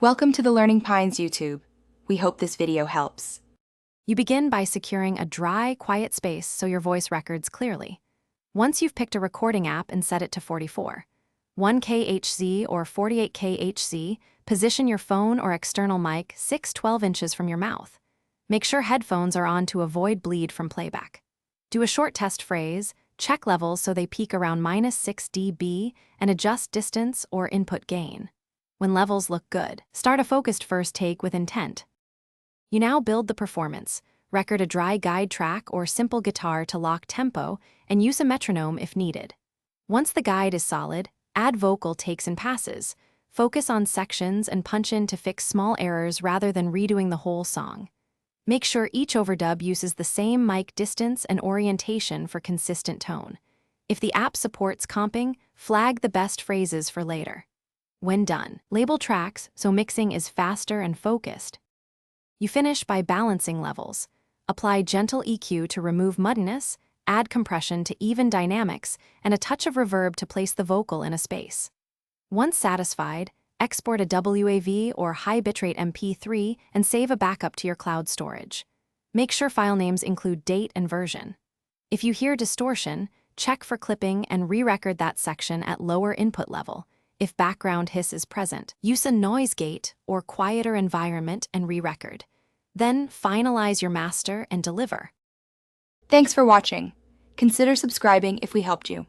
Welcome to the Learning Pines YouTube. We hope this video helps. You begin by securing a dry, quiet space so your voice records clearly. Once you've picked a recording app and set it to 44, 1K HZ or 48K HZ, position your phone or external mic 6-12 inches from your mouth. Make sure headphones are on to avoid bleed from playback. Do a short test phrase, check levels so they peak around -6 dB, and adjust distance or input gain. When levels look good, start a focused first take with intent. You now build the performance, record a dry guide track or simple guitar to lock tempo, and use a metronome if needed. Once the guide is solid, add vocal takes and passes. Focus on sections and punch in to fix small errors rather than redoing the whole song. Make sure each overdub uses the same mic distance and orientation for consistent tone. If the app supports comping, flag the best phrases for later. When done, label tracks so mixing is faster and focused. You finish by balancing levels. Apply gentle EQ to remove muddiness, add compression to even dynamics, and a touch of reverb to place the vocal in a space. Once satisfied, export a WAV or high bitrate MP3 and save a backup to your cloud storage. Make sure file names include date and version. If you hear distortion, check for clipping and re-record that section at lower input level. If background hiss is present, use a noise gate or quieter environment and re-record. Then finalize your master and deliver. Thanks for watching. Consider subscribing if we helped you.